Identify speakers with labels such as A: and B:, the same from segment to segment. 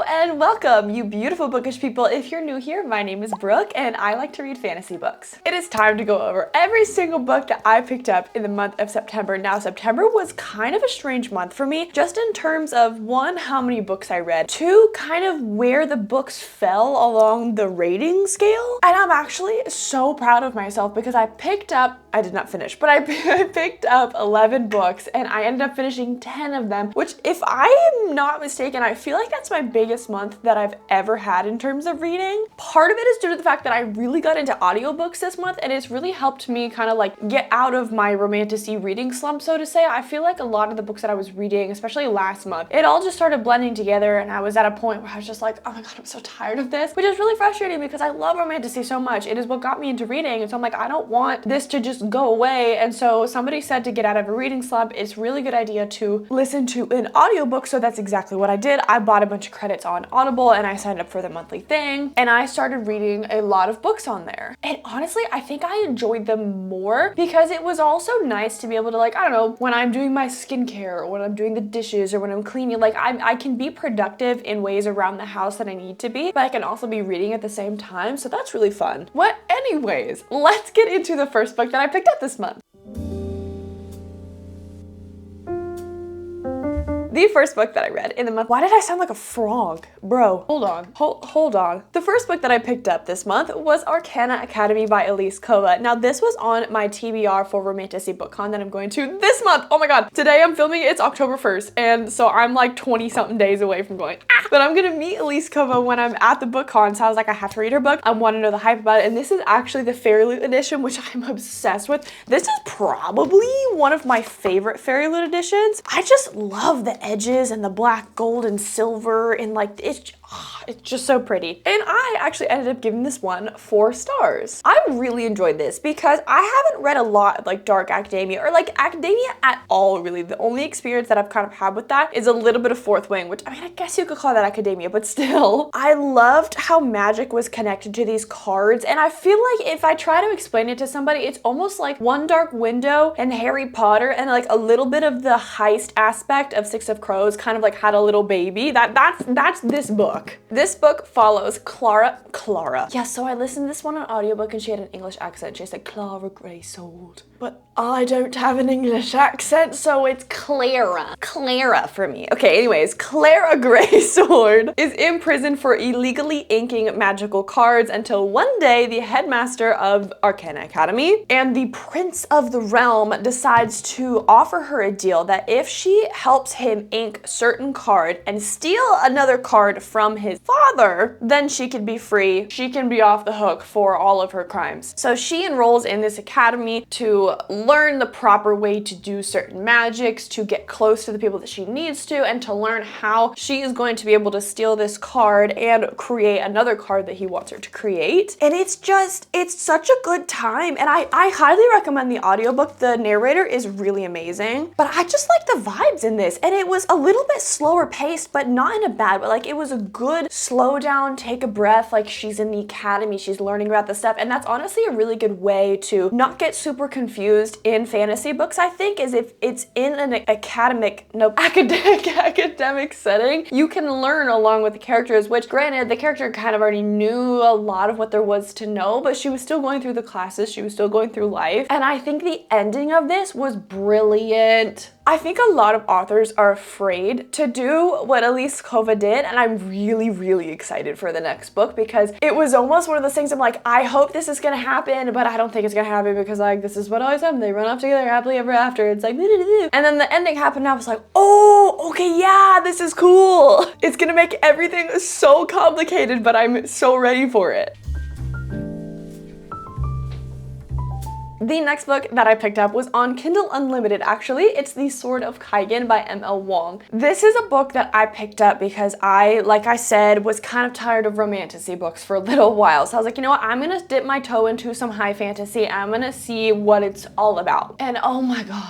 A: And welcome, you beautiful bookish people. If you're new here, my name is Brooke and I like to read fantasy books. It is time to go over every single book that I picked up in the month of September. Now, September was kind of a strange month for me, just in terms of one, how many books I read, two, kind of where the books fell along the rating scale. And I'm actually so proud of myself because I did not finish, but I picked up 11 books and I ended up finishing 10 of them, which if I am not mistaken, I feel like that's my biggest month that I've ever had in terms of reading. Part of it is due to the fact that I really got into audiobooks this month and it's really helped me kind of like get out of my romantic-y reading slump, so to say. I feel like a lot of the books that I was reading, especially last month, it all just started blending together and I was at a point where I was just like, oh my god, I'm so tired of this, which is really frustrating because I love romantic-y so much. It is what got me into reading, and so I'm like, I don't want this to just go away. And so somebody said to get out of a reading slump, it's a really good idea to listen to an audiobook, so that's exactly what I did. I bought a bunch of credits on Audible and I signed up for the monthly thing and I started reading a lot of books on there. And honestly, I think I enjoyed them more because it was also nice to be able to, like, I don't know, when I'm doing my skincare or when I'm doing the dishes or when I'm cleaning, like I can be productive in ways around the house that I need to be, but I can also be reading at the same time. So that's really fun. Anyways, let's get into the first book that I picked up this month. The first book that I read in the month. Why did I sound like a frog? Bro, hold on. Hold on. The first book that I picked up this month was Arcana Academy by Elise Kova. Now, this was on my TBR for Romantasy BookCon that I'm going to this month. Oh my god. Today I'm filming, it's October 1st, and so I'm like 20-something days away from going. But I'm gonna meet Elise Kova when I'm at the BookCon, so I was like, I have to read her book. I want to know the hype about it, and this is actually the Fairy Loot edition, which I'm obsessed with. This is probably one of my favorite Fairy Loot editions. I just love the edges and the black, gold, and silver, and like it's just so pretty. And I actually ended up giving this one 4 stars. I really enjoyed this because I haven't read a lot of like dark academia or like academia at all, really. The only experience that I've kind of had with that is a little bit of Fourth Wing, which, I mean, I guess you could call that academia, but still. I loved how magic was connected to these cards, and I feel like if I try to explain it to somebody, it's almost like One Dark Window and Harry Potter and like a little bit of the heist aspect of Six of Crows kind of like had a little baby. That's this book. This book follows Clara. Yeah, so I listened to this one on audiobook and she had an English accent. She said Clara Greysword. But I don't have an English accent, so it's Clara. Clara for me. Okay, anyways, Clara Greysword is imprisoned for illegally inking magical cards until one day the headmaster of Arcana Academy and the Prince of the Realm decides to offer her a deal that if she helps him ink certain card and steal another card from his father, then she can be free. She can be off the hook for all of her crimes. So she enrolls in this academy to learn the proper way to do certain magics, to get close to the people that she needs to, and to learn how she is going to be able to steal this card and create another card that he wants her to create. And it's such a good time. And I highly recommend the audiobook. The narrator is really amazing, but I just like the vibes in this. And it was a little bit slower paced, but not in a bad way. Like, it was a good slow down, take a breath, like she's in the academy, she's learning about the stuff. And that's honestly a really good way to not get super confused in fantasy books, I think, is if it's in an academic setting, you can learn along with the characters, which granted, the character kind of already knew a lot of what there was to know, but she was still going through the classes, she was still going through life. And I think the ending of this was brilliant. I think a lot of authors are afraid to do what Elise Kova did, and I'm really, really excited for the next book because it was almost one of those things I'm like, I hope this is gonna happen, but I don't think it's gonna happen because, like, this is what always happens. They run off together happily ever after. It's like, and then the ending happened and I was like, oh, okay, yeah, this is cool. It's gonna make everything so complicated, but I'm so ready for it. The next book that I picked up was on Kindle Unlimited, actually. It's The Sword of Kaigen by M.L. Wong. This is a book that I picked up because I, like I said, was kind of tired of romantasy books for a little while. So I was like, you know what, I'm gonna dip my toe into some high fantasy and I'm gonna see what it's all about. And oh my god,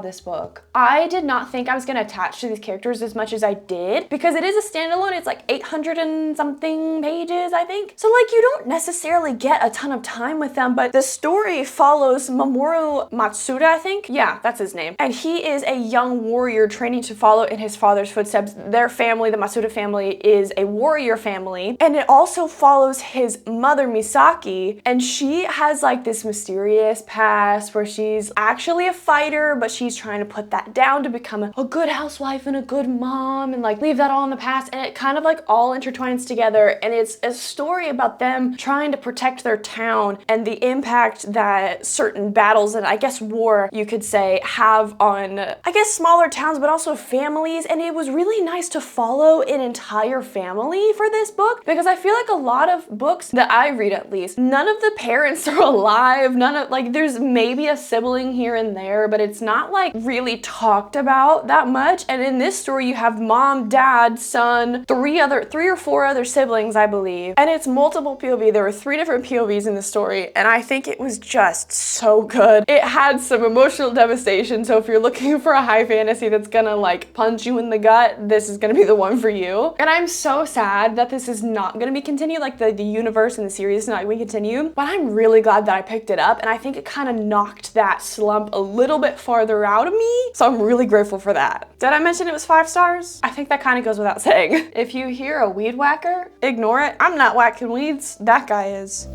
A: this book. I did not think I was gonna attach to these characters as much as I did because it is a standalone. It's like 800 and something pages, I think. So like you don't necessarily get a ton of time with them, but the story follows Mamoru Matsuda, I think. Yeah, that's his name. And he is a young warrior training to follow in his father's footsteps. Their family, the Matsuda family, is a warrior family. And it also follows his mother, Misaki, and she has like this mysterious past where she's actually a fighter, but she's trying to put that down to become a good housewife and a good mom and like leave that all in the past, and it kind of like all intertwines together, and it's a story about them trying to protect their town and the impact that certain battles and I guess war, you could say, have on I guess smaller towns but also families. And it was really nice to follow an entire family for this book because I feel like a lot of books that I read, at least, none of the parents are alive, none of like there's maybe a sibling here and there, but it's not like really talked about that much. And in this story you have mom, dad, son, three or four other siblings, I believe, and it's multiple POV. There were 3 different POVs in the story, and I think it was just so good. It had some emotional devastation, so if you're looking for a high fantasy that's gonna like punch you in the gut, this is gonna be the one for you. And I'm so sad that this is not gonna be continued, like the universe and the series is not gonna be continued, but I'm really glad that I picked it up, and I think it kind of knocked that slump a little bit farther out of me, so I'm really grateful for that. Did I mention it was 5 stars? I think that kind of goes without saying. If you hear a weed whacker, ignore it. I'm not whacking weeds, that guy is.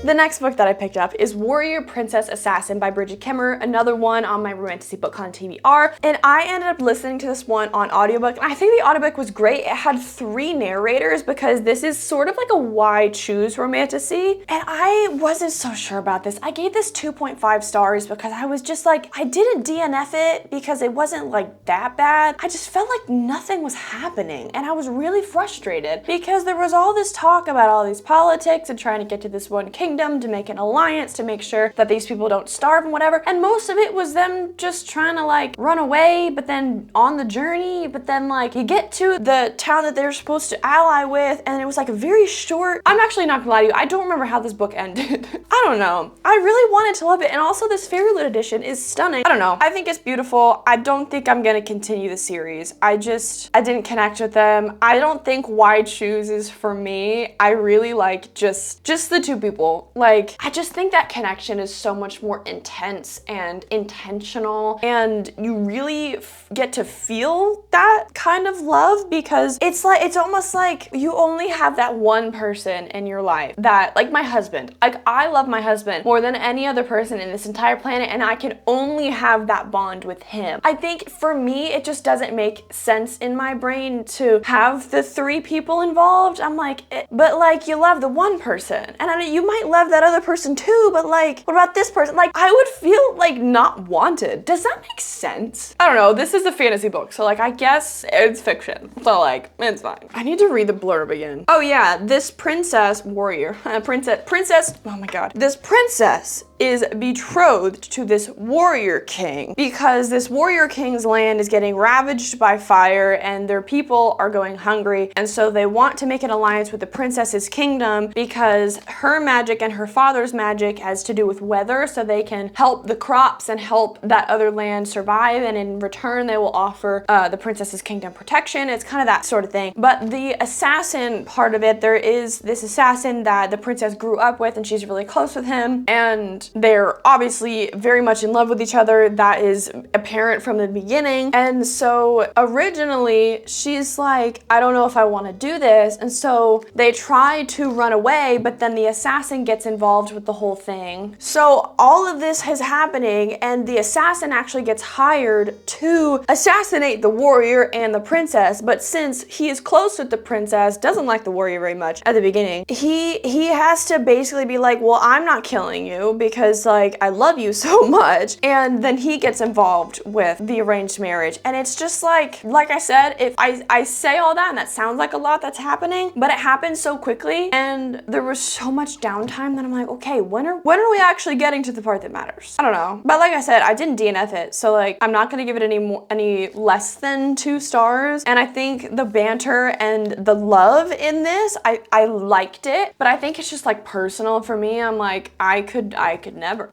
A: The next book that I picked up is Warrior Princess Assassin by Bridget Kemmerer, another one on my Romantasy BookCon TBR, and I ended up listening to this one on audiobook, and I think the audiobook was great. It had 3 narrators because this is sort of like a why choose romantasy, and I wasn't so sure about this. I gave this 2.5 stars because I was just like, I didn't DNF it because it wasn't like that bad. I just felt like nothing was happening, and I was really frustrated because there was all this talk about all these politics and trying to get to this one kingdom to make an alliance to make sure that these people don't starve and whatever, and most of it was them just trying to like run away, but then on the journey, but then like you get to the town that they're supposed to ally with, and it was like a very short. I'm actually not gonna lie to you, I don't remember how this book ended. I don't know. I really wanted to love it, and also this Fairylit edition is stunning. I don't know. I think it's beautiful. I don't think I'm gonna continue the series. I didn't connect with them. I don't think Why Choose is for me. I really like just the 2 people. Like, I just think that connection is so much more intense and intentional, and you really get to feel that kind of love because it's almost like you only have that one person in your life that, like my husband, like I love my husband more than any other person in this entire planet, and I can only have that bond with him. I think for me, it just doesn't make sense in my brain to have the 3 people involved. I'm like, but like you love the one person, and I mean, you might love that other person too, but like, what about this person? Like, I would feel like not wanted. Does that make sense? I don't know. This is a fantasy book, so like, I guess it's fiction. So like, it's fine. I need to read the blurb again. Oh yeah, this princess warrior, princess, oh my God. This princess is betrothed to this warrior king because this warrior king's land is getting ravaged by fire and their people are going hungry, and so they want to make an alliance with the princess's kingdom because her magic and her father's magic has to do with weather, so they can help the crops and help that other land survive, and in return they will offer the princess's kingdom protection. It's kind of that sort of thing. But the assassin part of it, there is this assassin that the princess grew up with and she's really close with him, and they're obviously very much in love with each other. That is apparent from the beginning. And so originally she's like, I don't know if I want to do this, and so they try to run away, but then the assassin gets gets involved with the whole thing. So all of this is happening, and the assassin actually gets hired to assassinate the warrior and the princess, but since he is close with the princess, doesn't like the warrior very much at the beginning, he has to basically be like, well, I'm not killing you because like I love you so much, and then he gets involved with the arranged marriage. And it's just like I said, if I say all that and that sounds like a lot that's happening, but it happens so quickly and there was so much downtime that I'm like, okay, when are we actually getting to the part that matters? I don't know. But like I said, I didn't DNF it, so like I'm not gonna give it any less than 2 stars. And I think the banter and the love in this, I liked it, but I think it's just like personal for me. I'm like, I could never.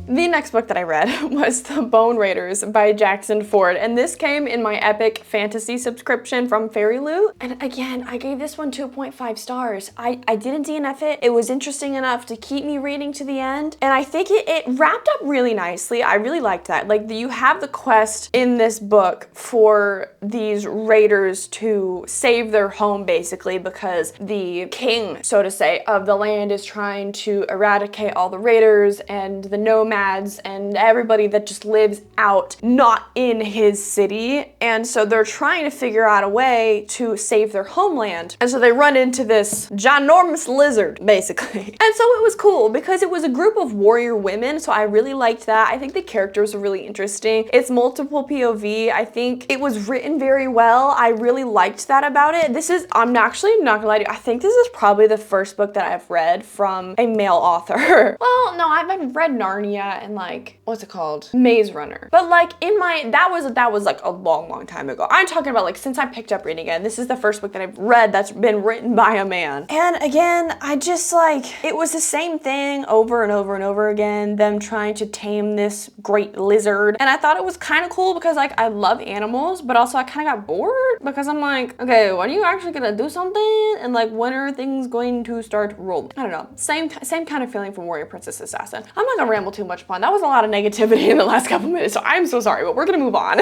A: The next book that I read was The Bone Raiders by Jackson Ford, and this came in my epic fantasy subscription from Fairy Loot. And again, I gave this one 2.5 stars. I didn't DNF it. It was interesting enough to keep me reading to the end, and I think it wrapped up really nicely. I really liked that. Like, you have the quest in this book for these raiders to save their home, basically, because the king, so to say, of the land is trying to eradicate all the raiders and the nomads and everybody that just lives out not in his city. And so they're trying to figure out a way to save their homeland. And so they run into this ginormous lizard, basically. And so it was cool because it was a group of warrior women. So I really liked that. I think the characters are really interesting. It's multiple POV. I think it was written very well. I really liked that about it. I'm actually not gonna lie to you, I think this is probably the first book that I've read from a male author. Well, no, I've read Narnia and like, what's it called? Maze Runner. But like that was like a long time ago. I'm talking about like since I picked up reading it, this is the first book that I've read that's been written by a man. And again, I just like, it was the same thing over and over and over again, them trying to tame this great lizard. And I thought it was kind of cool because like I love animals, but also I kind of got bored because I'm like, okay, when are you actually gonna do something? And like, when are things going to start rolling? I don't know. Same kind of feeling from Warrior Princess Assassin. I'm not gonna ramble too much upon. That was a lot of negativity in the last couple minutes, so I'm so sorry, but we're gonna move on.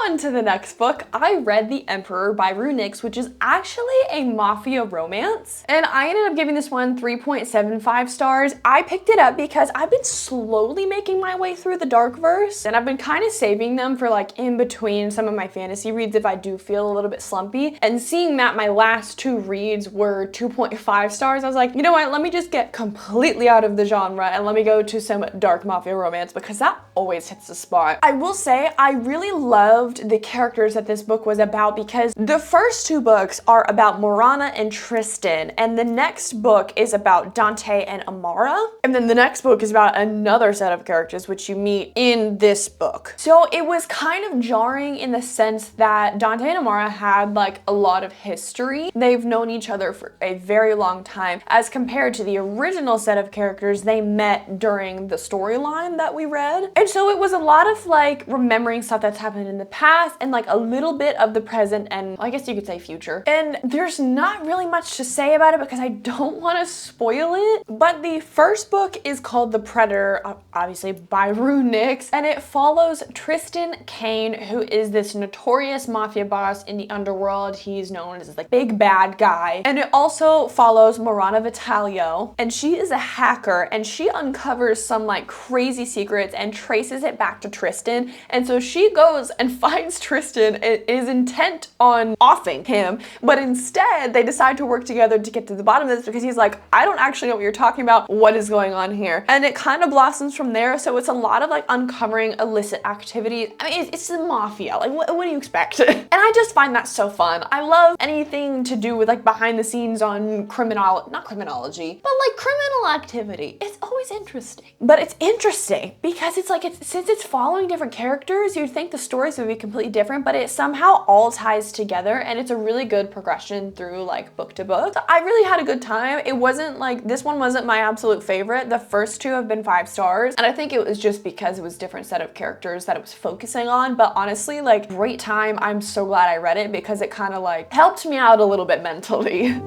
A: On to the next book. I read The Emperor by Runix, which is actually a mafia romance, and I ended up giving this one 3.75 stars. I picked it up because I've been slowly making my way through the Darkverse, and I've been kind of saving them for like in between some of my fantasy reads if I do feel a little bit slumpy. And seeing that my last 2 reads were 2.5 stars, I was like, you know what, let me just get completely out of the genre and let me go to some dark mafia romance because that always hits the spot. I will say I really loved the characters that this book was about because the first 2 books are about Morana and Tristan, and the next book is about Dante and Amara, and then the next book is about another set of characters which you meet in this book. So it was kind of jarring in the sense that Dante and Amara had like a lot of history. They've known each other for a very long time as compared to the original set of characters they met during the storyline that we read. And so it was a lot of like remembering stuff that's happened in the past and like a little bit of the present and I guess you could say future. And there's not really much to say about it because I don't want to spoil it. But the first book is called The Predator, obviously by Runix, and it follows Tristan Kane, who is this notorious mafia boss in the underworld. He's known as this like big bad guy. And it also follows Morana Vitalio, and she is a hacker and she uncovers some like crazy secrets and traces it back to Tristan. And so she goes and finds Tristan and is intent on offing him, but instead they decide to work together to get to the bottom of this because he's like, I don't actually know what you're talking about. What is going on here? And it kind of blossoms from there. So it's a lot of like uncovering illicit activities. I mean, it's the mafia. Like, what do you expect? And I just find that so fun. I love anything to do with like behind the scenes on not criminology, but like criminal activity. It's always interesting. But it's interesting because it's like, since it's following different characters, you'd think the stories would be completely different, but it somehow all ties together and it's a really good progression through like book to book. So I really had a good time. It wasn't like, this one wasn't my absolute favorite. The first 2 have been 5 stars, and I think it was just because it was a different set of characters that it was focusing on. But honestly, like, great time. I'm so glad I read it because it kind of like helped me out a little bit mentally.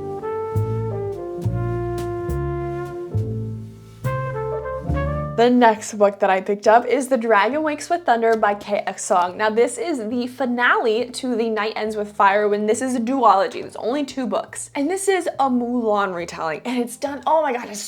A: The next book that I picked up is The Dragon Wakes with Thunder by K.X. Song. Now this is the finale to The Night Ends with Fire when this is a duology. There's only 2 books. And this is a Mulan retelling and it's done, oh my god, it's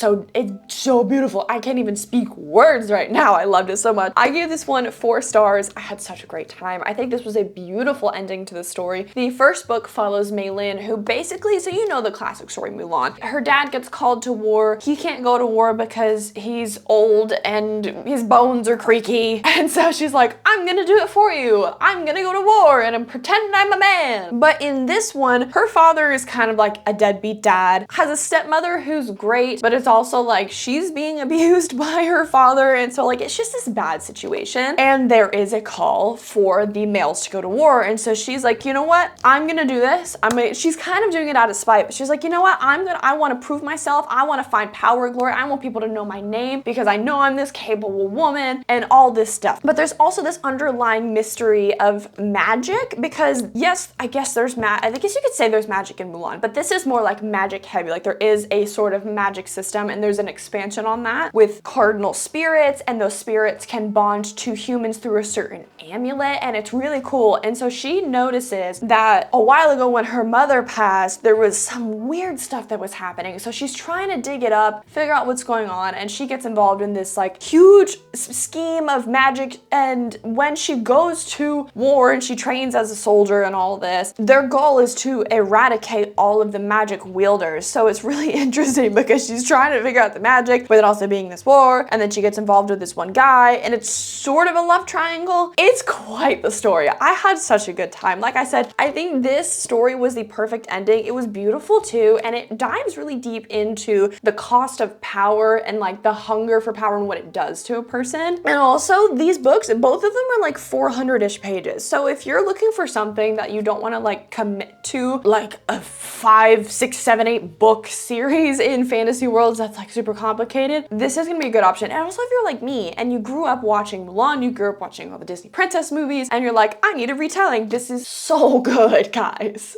A: so beautiful. I can't even speak words right now. I loved it so much. I gave this one 4 stars. I had such a great time. I think this was a beautiful ending to the story. The first book follows Mei Lin, who basically, so you know the classic story Mulan. Her dad gets called to war. He can't go to war because he's old and his bones are creaky. And so she's like, I'm gonna do it for you. I'm gonna go to war and I'm pretending I'm a man. But in this one, her father is kind of like a deadbeat dad, has a stepmother who's great, but it's also like she's being abused by her father. And so like, it's just this bad situation. And there is a call for the males to go to war. And so she's like, you know what? I'm gonna do this. She's kind of doing it out of spite, but she's like, you know what? I want to prove myself. I want to find power and glory. I want people to know my name because I know I'm this capable woman and all this stuff. But there's also this underlying mystery of magic because yes, I guess there's I guess you could say there's magic in Mulan, but this is more like magic heavy. Like there is a sort of magic system and there's an expansion on that with cardinal spirits, and those spirits can bond to humans through a certain amulet, and it's really cool. And so she notices that a while ago when her mother passed, there was some weird stuff that was happening. So she's trying to dig it up, figure out what's going on, and she gets involved in this like huge scheme of magic. And when she goes to war and she trains as a soldier and all this, their goal is to eradicate all of the magic wielders. So it's really interesting because she's trying to figure out the magic, but then also being this war, and then she gets involved with this one guy, and it's sort of a love triangle. It's quite the story. I had such a good time. Like I said, I think this story was the perfect ending. It was beautiful too, and it dives really deep into the cost of power and like the hunger for power and what it does to a person. And also these books, both of them are like 400-ish pages. So if you're looking for something that you don't want to like commit to like a 5, 6, 7, 8 book series in fantasy worlds that's like super complicated, this is gonna be a good option. And also if you're like me and you grew up watching Mulan, you grew up watching all the Disney princess movies, and you're like, I need a retelling, this is so good, guys.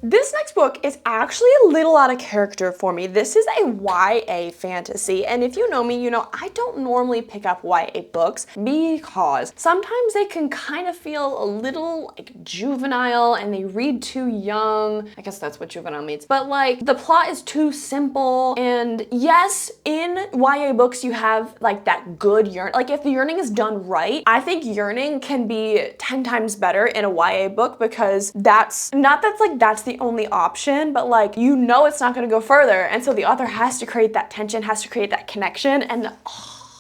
A: This next book is actually a little out of character for me. This is a YA fantasy, and if you know me, you know I don't normally pick up YA books because sometimes they can kind of feel a little like juvenile and they read too young. I guess that's what juvenile means. But like the plot is too simple, and yes, in YA books you have like that good yearning. Like if the yearning is done right, I think yearning can be 10 times better in a YA book because that's the only option, but like you know it's not going to go further, and so the author has to create that tension, has to create that connection, and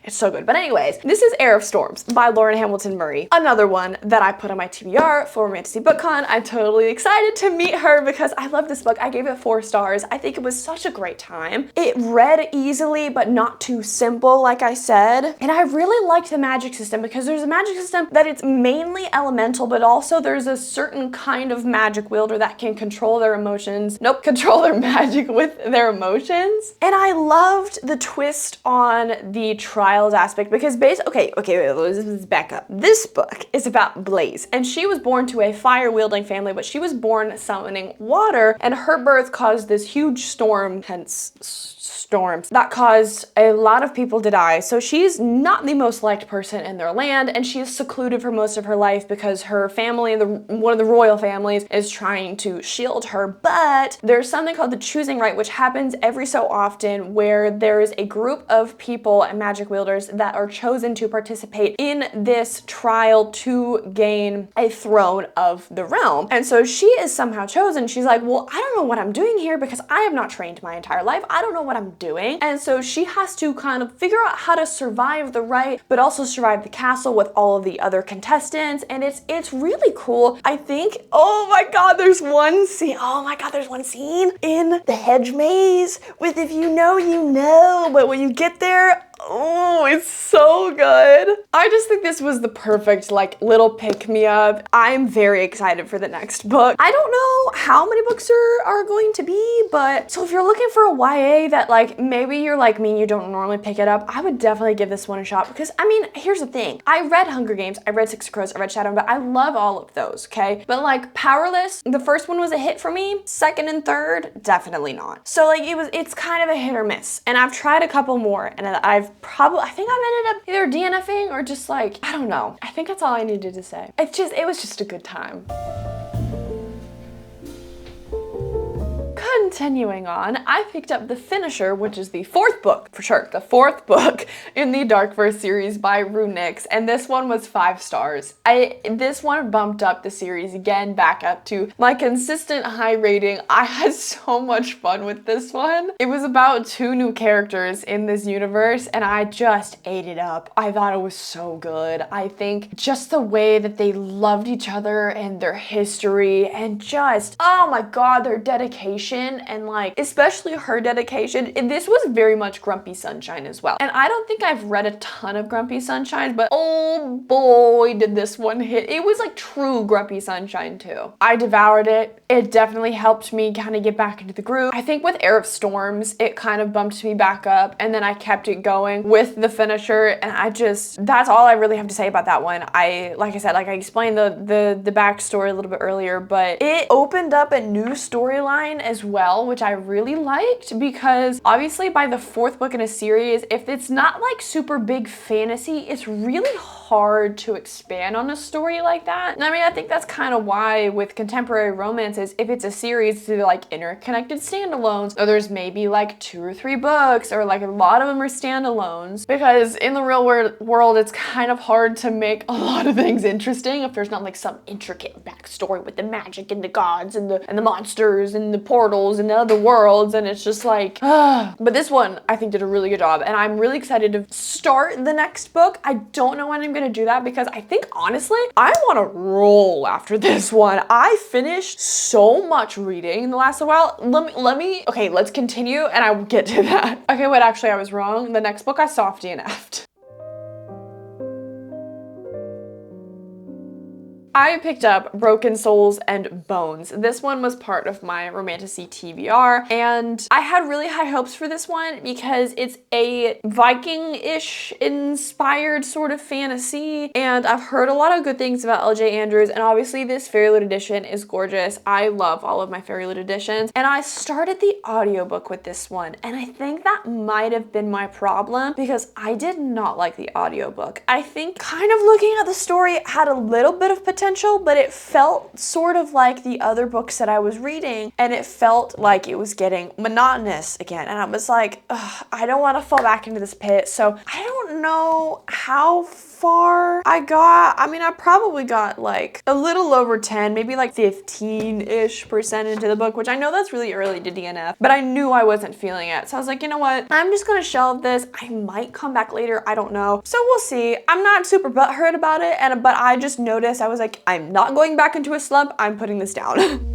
A: it's so good. But anyways, this is Heir of Storms by Lauren Hamilton Murray. Another one that I put on my TBR for Fantasy BookCon. I'm totally excited to meet her because I love this book. I gave it 4 stars. I think it was such a great time. It read easily, but not too simple, like I said. And I really liked the magic system because there's a magic system that it's mainly elemental, but also there's a certain kind of magic wielder that can control their emotions. Nope, control their magic with their emotions. And I loved the twist on the trial aspect because let's back up. This book is about Blaze, and she was born to a fire wielding family, but she was born summoning water, and her birth caused this huge storm, hence storms, that caused a lot of people to die. So she's not the most liked person in their land, and she is secluded for most of her life because her family, one of the royal families, is trying to shield her. But there's something called the choosing right, which happens every so often, where there is a group of people and magic wielders that are chosen to participate in this trial to gain a throne of the realm. And so she is somehow chosen. She's like, well, I don't know what I'm doing here because I have not trained my entire life. I don't know what I'm doing. And so she has to kind of figure out how to survive the rite, but also survive the castle with all of the other contestants. And it's really cool. I think, oh my God, there's one scene in the hedge maze with, if you know, you know, but when you get there, Oh, it's so good. I just think this was the perfect like little pick-me-up. I'm very excited for the next book. I don't know how many books there are going to be, but so if you're looking for a YA that like maybe you're like me and you don't normally pick it up, I would definitely give this one a shot because I mean, here's the thing. I read Hunger Games, I read Six of Crows, I read Shadow, but I love all of those, okay? But like Powerless, the first one was a hit for me. Second and third, definitely not. So like it's kind of a hit or miss. And I've tried a couple more and I think I've ended up either DNFing or just like, I don't know. I think that's all I needed to say. It was just a good time. Continuing on, I picked up The Finisher, which is the fourth book, for sure, the fourth book in the Darkverse series by Runix, and this one was 5 stars. This one bumped up the series again back up to my consistent high rating. I had so much fun with this one. It was about 2 new characters in this universe, and I just ate it up. I thought it was so good. I think just the way that they loved each other and their history and just, oh my god, their dedication and like especially her dedication. And this was very much Grumpy Sunshine as well. And I don't think I've read a ton of Grumpy Sunshine, but oh boy did this one hit. It was like true Grumpy Sunshine too. I devoured it. It definitely helped me kind of get back into the groove. I think with Heir of Storms, it kind of bumped me back up and then I kept it going with The Finisher, and that's all I really have to say about that one. Like I said, like I explained the backstory a little bit earlier, but it opened up a new storyline as well, which I really liked because obviously by the 4th book in a series, if it's not like super big fantasy, it's really hard to expand on a story like that. And I mean, I think that's kind of why with contemporary romances, if it's a series, they're like interconnected standalones, or there's maybe like 2 or 3 books, or like a lot of them are standalones, because in the real world, it's kind of hard to make a lot of things interesting if there's not like some intricate backstory with the magic and the gods and the monsters and the portals and the other worlds, and it's just like, but this one I think did a really good job, and I'm really excited to start the next book. I don't know when I'm gonna do that because I think honestly I want to roll after this one. I finished so much reading in the last while. Okay, let's continue and I will get to that. Okay, wait, actually I was wrong. The next book I soft DNF'd. I picked up Broken Souls and Bones. This one was part of my Romantasy TBR, and I had really high hopes for this one because it's a Viking-ish inspired sort of fantasy, and I've heard a lot of good things about LJ Andrews, and obviously this Fairyloot edition is gorgeous. I love all of my Fairyloot editions, and I started the audiobook with this one, and I think that might have been my problem because I did not like the audiobook. I think kind of looking at the story, it had a little bit of potential, but it felt sort of like the other books that I was reading, and it felt like it was getting monotonous again, and I was like, I don't want to fall back into this pit. So I don't know how far I got. I mean, I probably got like a little over 10, maybe like 15-ish% into the book, which I know that's really early to DNF, but I knew I wasn't feeling it. So I was like, you know what? I'm just gonna shelve this. I might come back later. I don't know. So we'll see. I'm not super butthurt about it, but I just noticed, I was like, I'm not going back into a slump. I'm putting this down.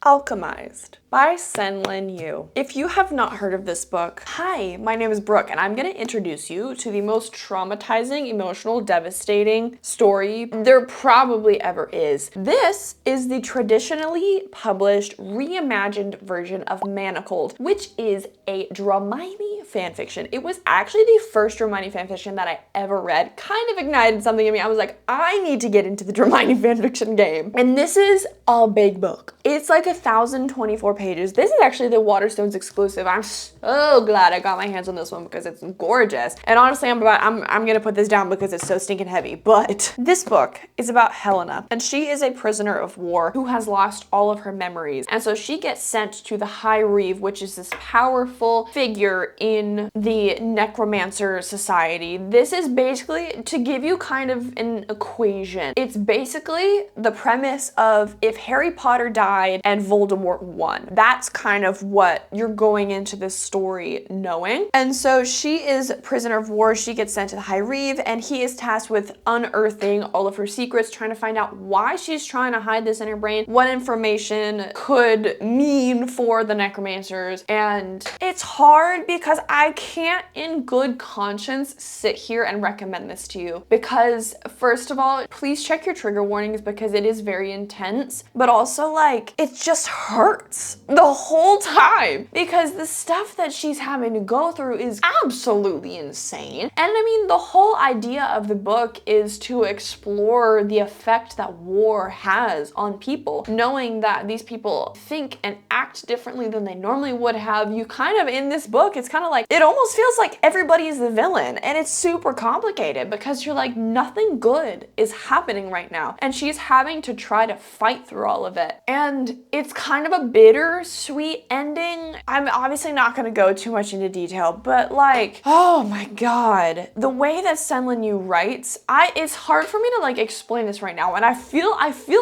A: Alchemised by Senlin Yu. If you have not heard of this book, hi, my name is Brooke, and I'm gonna introduce you to the most traumatizing, emotional, devastating story there probably ever is. This is the traditionally published, reimagined version of Manacled, which is a Dramione fanfiction. It was actually the first Dramione fanfiction that I ever read. Kind of ignited something in me. I was like, I need to get into the Dramione fanfiction game. And this is a big book. It's like 1,024 pages. This is actually the Waterstones exclusive. I'm so glad I got my hands on this one because it's gorgeous. And honestly, I'm gonna put this down because it's so stinking heavy. But this book is about Helena, and she is a prisoner of war who has lost all of her memories. And so she gets sent to the High Reeve, which is this powerful figure in the Necromancer Society. This is basically to give you kind of an equation. It's basically the premise of if Harry Potter died and and Voldemort won. That's kind of what you're going into this story knowing. And so she is prisoner of war. She gets sent to the High Reeve, and he is tasked with unearthing all of her secrets, trying to find out why she's trying to hide this in her brain, what information could mean for the necromancers. And it's hard because I can't in good conscience sit here and recommend this to you, because first of all, please check your trigger warnings because it is very intense, but also like it just hurts the whole time because the stuff that she's having to go through is absolutely insane. And I mean, the whole idea of the book is to explore the effect that war has on people, knowing that these people think and act differently than they normally would have. You kind of, in this book, it's kind of like, it almost feels like everybody's the villain, and it's super complicated because you're like, nothing good is happening right now, and she's having to try to fight through all of it. And it's kind of a bittersweet ending. I'm obviously not going to go too much into detail, but like, oh my god, the way that Senlin Yu writes, it's hard for me to like explain this right now, and I feel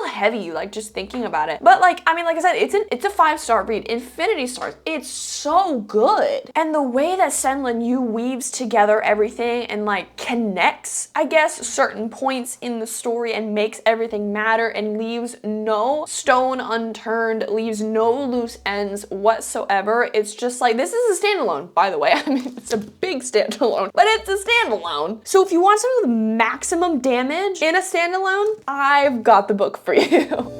A: heavy like just thinking about it. But like, I mean, like I said, it's a 5-star read, infinity stars. It's so good. And the way that Senlin Yu weaves together everything and like connects, I guess, certain points in the story and makes everything matter and leaves no stone unturned, leaves no loose ends whatsoever. It's just like, this is a standalone, by the way. I mean, it's a big standalone, but it's a standalone. So if you want some of the maximum damage in a standalone, I've got the book for you.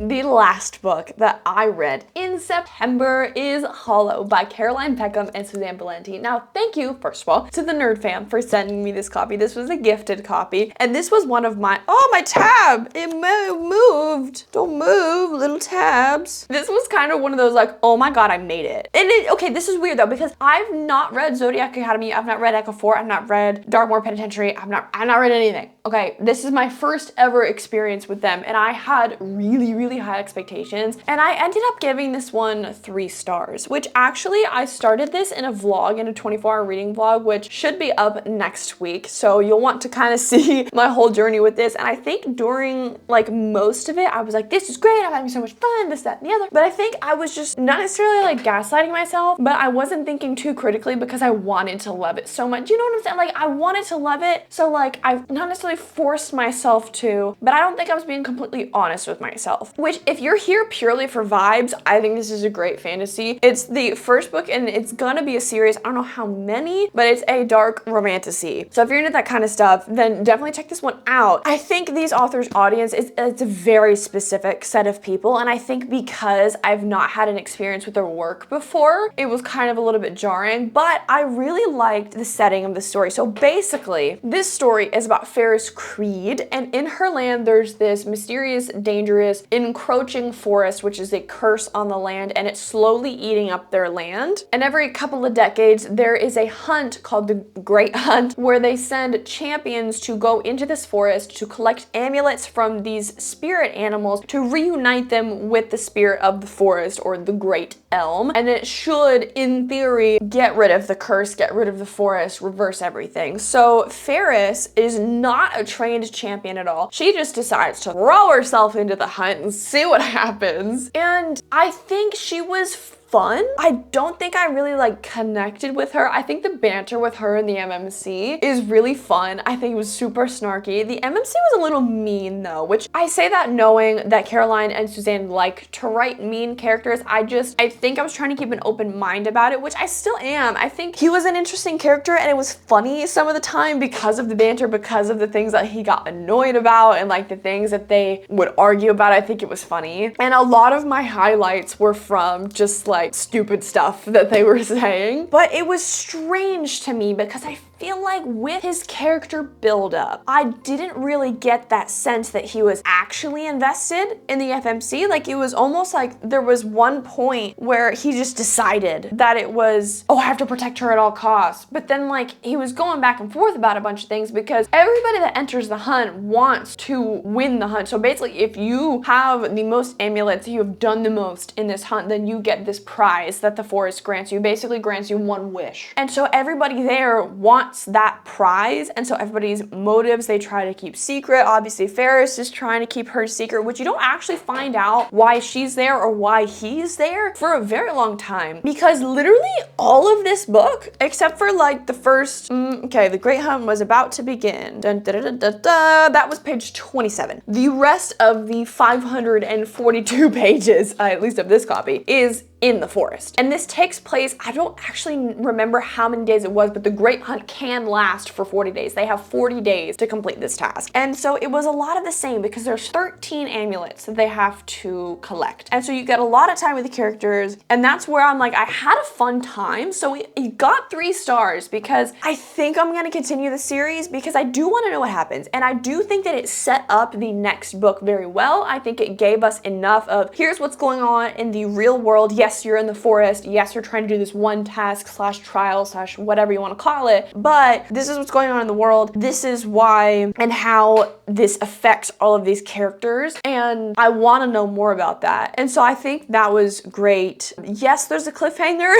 A: The last book that I read in September is Hollow by Caroline Peckham and Suzanne Valenti. Now, thank you, first of all, to the Nerd Fam for sending me this copy. This was a gifted copy, and this was one of my, oh, my tab, it moved. Don't move, little tabs. This was kind of one of those like, oh my god, I made it. And okay, this is weird though, because I've not read Zodiac Academy, I've not read Echo 4, I've not read Darkmoor Penitentiary, I've not read anything. Okay, this is my first ever experience with them, and I had really high expectations, and I ended up giving this one 3 stars, which actually I started this in a vlog, in a 24-hour reading vlog, which should be up next week, so you'll want to kind of see my whole journey with this. And I think during like most of it, I was like, this is great, I'm having so much fun, this, that, and the other, but I think I was just not necessarily like gaslighting myself, but I wasn't thinking too critically because I wanted to love it so much. You know what I'm saying? Like, I wanted to love it, so like I not necessarily forced myself to, but I don't think I was being completely honest with myself. Which, if you're here purely for vibes, I think this is a great fantasy. It's the first book, and it's gonna be a series. I don't know how many, but it's a dark romantasy. So if you're into that kind of stuff, then definitely check this one out. I think these authors' audience it's a very specific set of people, and I think because I've not had an experience with their work before, it was kind of a little bit jarring, but I really liked the setting of the story. So basically, this story is about Ferris Creed, and in her land, there's this mysterious, dangerous, encroaching forest, which is a curse on the land, and it's slowly eating up their land. And every couple of decades, there is a hunt called the Great Hunt, where they send champions to go into this forest to collect amulets from these spirit animals to reunite them with the spirit of the forest, or the Great Elm. And it should, in theory, get rid of the curse, get rid of the forest, reverse everything. So Ferris is not a trained champion at all. She just decides to throw herself into the hunt and see what happens. And I think she was fun. I don't think I really like connected with her. I think the banter with her and the MMC is really fun. I think it was super snarky. The MMC was a little mean though, which I say that knowing that Caroline and Suzanne like to write mean characters. I think I was trying to keep an open mind about it, which I still am. I think he was an interesting character, and it was funny some of the time because of the banter, because of the things that he got annoyed about, and like the things that they would argue about. I think it was funny. And a lot of my highlights were from just like stupid stuff that they were saying. But it was strange to me because I feel like with his character buildup, I didn't really get that sense that he was actually invested in the FMC. Like, it was almost like there was one point where he just decided that it was, oh, I have to protect her at all costs. But then like he was going back and forth about a bunch of things because everybody that enters the hunt wants to win the hunt. So basically, if you have the most amulets, you have done the most in this hunt, then you get this prize that the forest grants you. Basically grants you one wish. And so everybody there wants wants that prize, and so everybody's motives they try to keep secret. Obviously Ferris is trying to keep her secret, which you don't actually find out why she's there or why he's there for a very long time, because literally all of this book, except for like the first, okay, the Great Hunt was about to begin. Dun, da, da, da, da, da. That was page 27. The rest of the 542 pages, at least of this copy, is in the forest. And this takes place, I don't actually remember how many days it was, but the Great Hunt can last for 40 days. They have 40 days to complete this task. And so it was a lot of the same because there's 13 amulets that they have to collect. And so you get a lot of time with the characters, and that's where I'm like, I had a fun time. So it got 3 stars because I think I'm gonna continue the series because I do wanna know what happens. And I do think that it set up the next book very well. I think it gave us enough of, here's what's going on in the real world. Yes, you're in the forest. Yes, you're trying to do this one task slash trial slash whatever you want to call it, but this is what's going on in the world. This is why and how this affects all of these characters, and I want to know more about that. And so I think that was great. Yes, there's a cliffhanger,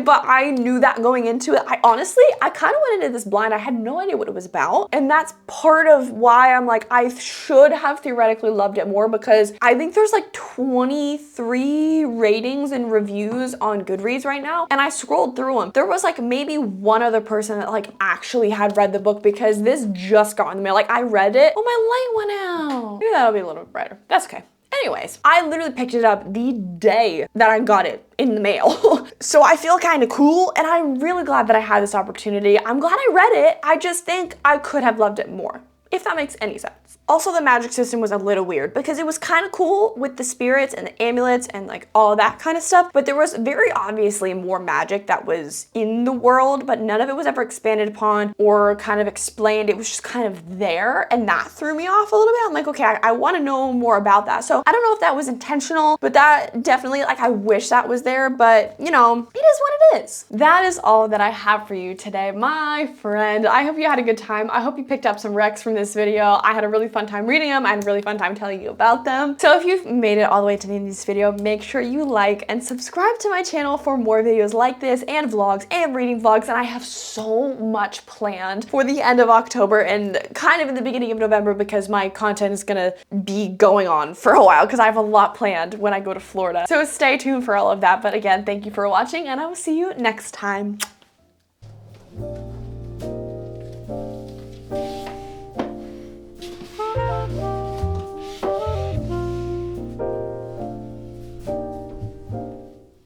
A: but I knew that going into it. I kind of went into this blind. I had no idea what it was about, and that's part of why I'm like, I should have theoretically loved it more, because I think there's like 23 ratings and reviews on Goodreads right now, and I scrolled through them. There was like maybe one other person that like actually had read the book, because this just got in the mail. Like I read it. Oh, my light went out. Maybe that'll be a little bit brighter. That's okay. Anyways, I literally picked it up the day that I got it in the mail. So I feel kind of cool, and I'm really glad that I had this opportunity. I'm glad I read it. I just think I could have loved it more, if that makes any sense. Also, the magic system was a little weird because it was kind of cool with the spirits and the amulets and like all that kind of stuff, but there was very obviously more magic that was in the world, but none of it was ever expanded upon or kind of explained. It was just kind of there, and that threw me off a little bit. I'm like, okay, I want to know more about that. So I don't know if that was intentional, but that definitely, like, I wish that was there, but you know, it is what it is. That is all that I have for you today, my friend. I hope you had a good time. I hope you picked up some recs from this video. I had a really fun time reading them. I had a really fun time telling you about them. So if you've made it all the way to the end of this video, make sure you like and subscribe to my channel for more videos like this and vlogs and reading vlogs. And I have so much planned for the end of October and kind of in the beginning of November, because my content is gonna be going on for a while because I have a lot planned when I go to Florida. So stay tuned for all of that. But again, thank you for watching, and I will see you next time.